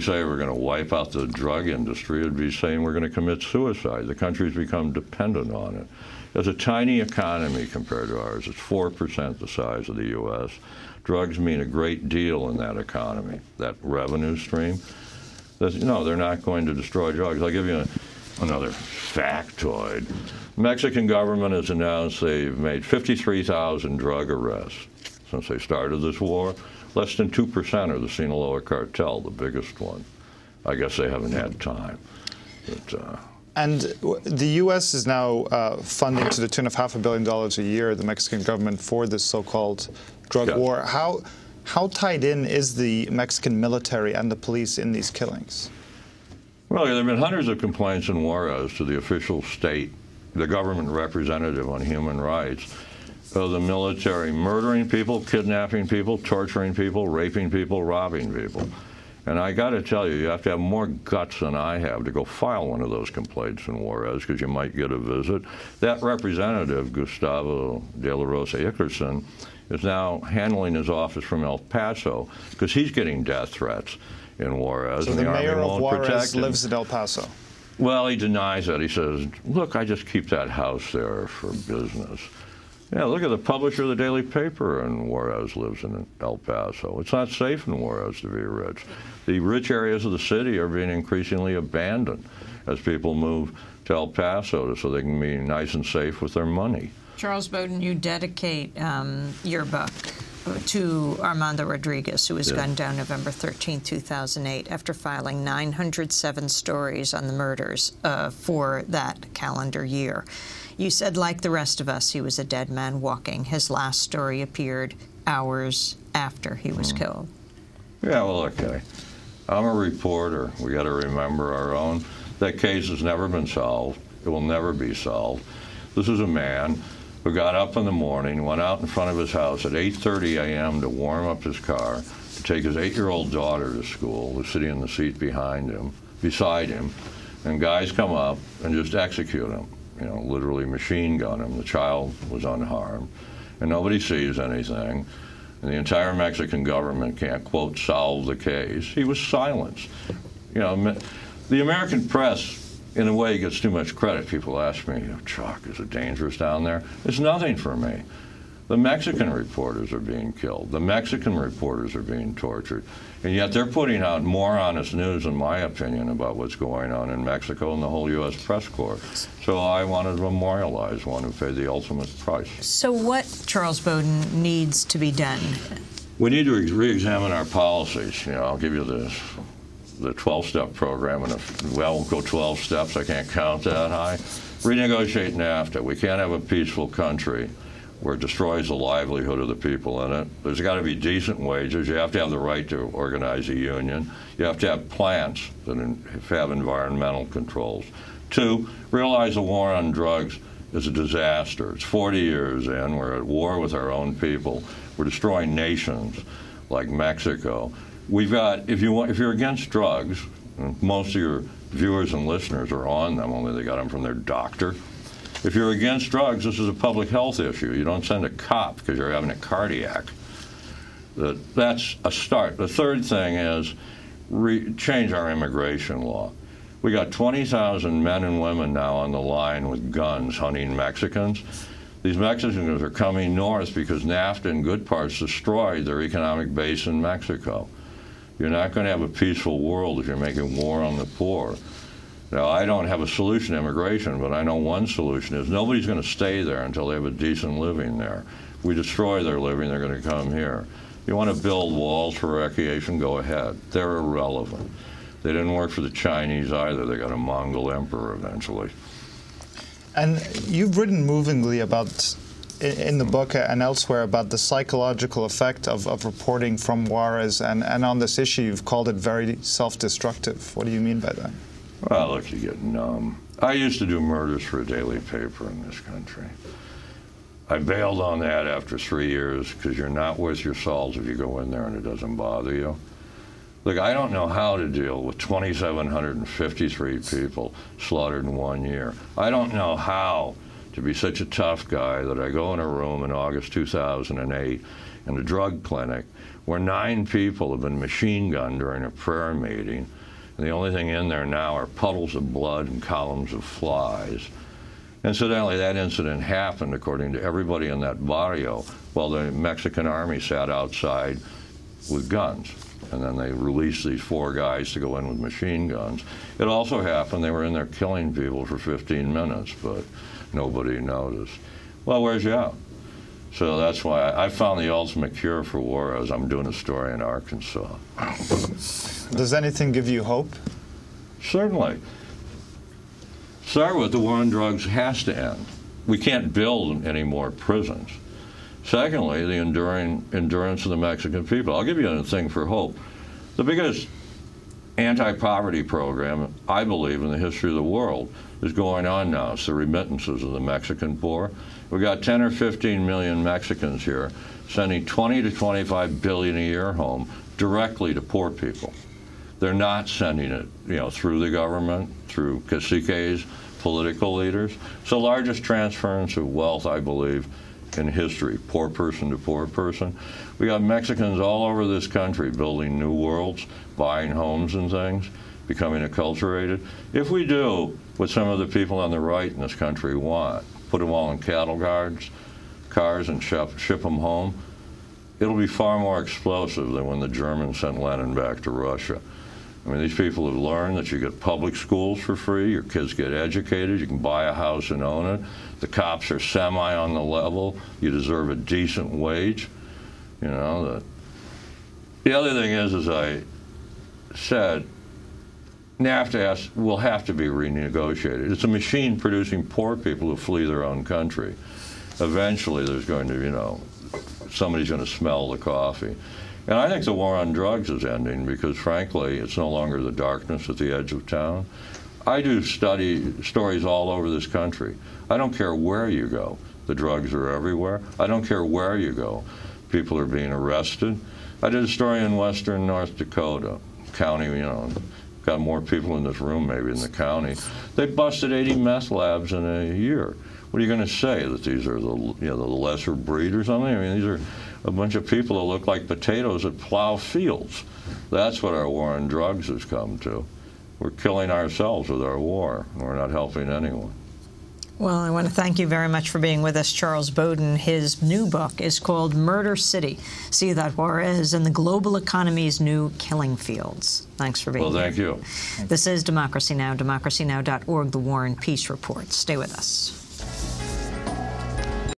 say we're going to wipe out the drug industry, it'd be saying we're going to commit suicide. The country's become dependent on it. It's a tiny economy compared to ours. It's 4% the size of the U.S. Drugs mean a great deal in that economy, that revenue stream. No, they're not going to destroy drugs. I'll give you another factoid. The Mexican government has announced they've made 53,000 drug arrests since they started this war. Less than 2% are the Sinaloa cartel, the biggest one. I guess they haven't had time. But, and the U.S. is now funding to the tune of $500 million a year the Mexican government for this so-called drug war. How tied in is the Mexican military and the police in these killings? Well, there have been hundreds of complaints in Juarez to the official state, the government representative on human rights, of the military murdering people, kidnapping people, torturing people, raping people, robbing people. And I got to tell you, you have to have more guts than I have to go file one of those complaints in Juarez, because you might get a visit. That representative, Gustavo de la Rosa Ickerson, is now handling his office from El Paso because he's getting death threats in Juarez. So and the Army mayor of won't Juarez lives in El Paso? Well, he denies that. He says, look, I just keep that house there for business. Yeah, look at the publisher of the daily paper in Juarez lives in El Paso. It's not safe in Juarez to be rich. The rich areas of the city are being increasingly abandoned as people move to El Paso so they can be nice and safe with their money. Charles Bowden, you dedicate your book to Armando Rodriguez, who was gunned down November 13, 2008, after filing 907 stories on the murders for that calendar year. You said, like the rest of us, he was a dead man walking. His last story appeared hours after he was killed. Yeah, well, okay. I'm a reporter. We got to remember our own. That case has never been solved. It will never be solved. This is a man who got up in the morning, went out in front of his house at 8:30 a.m. to warm up his car, to take his 8-year-old daughter to school, who's sitting in the seat beside him, and guys come up and just execute him. You know, literally machine gun him. The child was unharmed, and nobody sees anything, and the entire Mexican government can't, quote, solve the case. He was silenced. You know, the American press, in a way, gets too much credit. People ask me, Chuck, is it dangerous down there? It's nothing for me. The Mexican reporters are being killed. The Mexican reporters are being tortured. And yet they're putting out more honest news, in my opinion, about what's going on in Mexico and the whole U.S. press corps. So I wanted to memorialize one who paid the ultimate price. So what, Charles Bowden, needs to be done? We need to re-examine our policies. You know, I'll give you the 12-step program, and I won't go 12 steps. I can't count that high. Renegotiate NAFTA. We can't have a peaceful country where it destroys the livelihood of the people in it. There's got to be decent wages. You have to have the right to organize a union. You have to have plants that have environmental controls. 2, realize the war on drugs is a disaster. It's 40 years in. We're at war with our own people. We're destroying nations like Mexico. We've got, if you're against drugs, and most of your viewers and listeners are on them, only they got them from their doctor. If you're against drugs, this is a public health issue. You don't send a cop because you're having a cardiac. That's a start. The third thing is change our immigration law. We got 20,000 men and women now on the line with guns hunting Mexicans. These Mexicans are coming north because NAFTA in good parts destroyed their economic base in Mexico. You're not going to have a peaceful world if you're making war on the poor. Now, I don't have a solution to immigration, but I know one solution is nobody's going to stay there until they have a decent living there. If we destroy their living, they're going to come here. You want to build walls for recreation, go ahead. They're irrelevant. They didn't work for the Chinese either. They got a Mongol emperor eventually. And you've written movingly about, in the book and elsewhere, about the psychological effect of reporting from Juarez, and on this issue you've called it very self-destructive. What do you mean by that? Well, look, you get numb. I used to do murders for a daily paper in this country. I bailed on that after 3 years because you're not worth your salt if you go in there and it doesn't bother you. Look, I don't know how to deal with 2,753 people slaughtered in 1 year. I don't know how to be such a tough guy that I go in a room in August 2008 in a drug clinic where 9 people have been machine gunned during a prayer meeting, and the only thing in there now are puddles of blood and columns of flies. Incidentally, that incident happened, according to everybody in that barrio, while the Mexican army sat outside with guns. And then they released these 4 guys to go in with machine guns. It also happened they were in there killing people for 15 minutes, but nobody noticed. Well, where's you out? So that's why I found the ultimate cure for war as I'm doing a story in Arkansas. Does anything give you hope? Certainly. Start with, the war on drugs has to end. We can't build any more prisons. Secondly, the endurance of the Mexican people. I'll give you a thing for hope. The biggest anti-poverty program, I believe, in the history of the world is going on now. It's the remittances of the Mexican poor. We've got 10 or 15 million Mexicans here sending 20 to 25 billion a year home directly to poor people. They're not sending it, through the government, through caciques, political leaders. It's the largest transference of wealth, I believe, in history, poor person to poor person. We got Mexicans all over this country building new worlds, buying homes and things, becoming acculturated. If we do what some of the people on the right in this country want, put them all in cattle cars and ship them home, it'll be far more explosive than when the Germans sent Lenin back to Russia. I mean, these people have learned that you get public schools for free, your kids get educated, you can buy a house and own it, the cops are semi on the level, you deserve a decent wage. The other thing is, as I said, NAFTA will have to be renegotiated. It's a machine producing poor people who flee their own country. Eventually there's going to, somebody's going to smell the coffee. And I think the war on drugs is ending because, frankly, it's no longer the darkness at the edge of town. I do study stories all over this country. I don't care where you go. The drugs are everywhere. I don't care where you go. People are being arrested. I did a story in western North Dakota county, got more people in this room maybe in the county. They busted 80 meth labs in a year. What are you going to say, that these are the lesser breed or something? I mean, these are a bunch of people that look like potatoes that plow fields. That's what our war on drugs has come to. We're killing ourselves with our war. We're not helping anyone. Well, I want to thank you very much for being with us, Charles Bowden. His new book is called Murder City, Ciudad Juárez and the Global Economy's New Killing Fields. Thanks for being here. Well, thank you. This is Democracy Now!, democracynow.org, The War and Peace Report. Stay with us.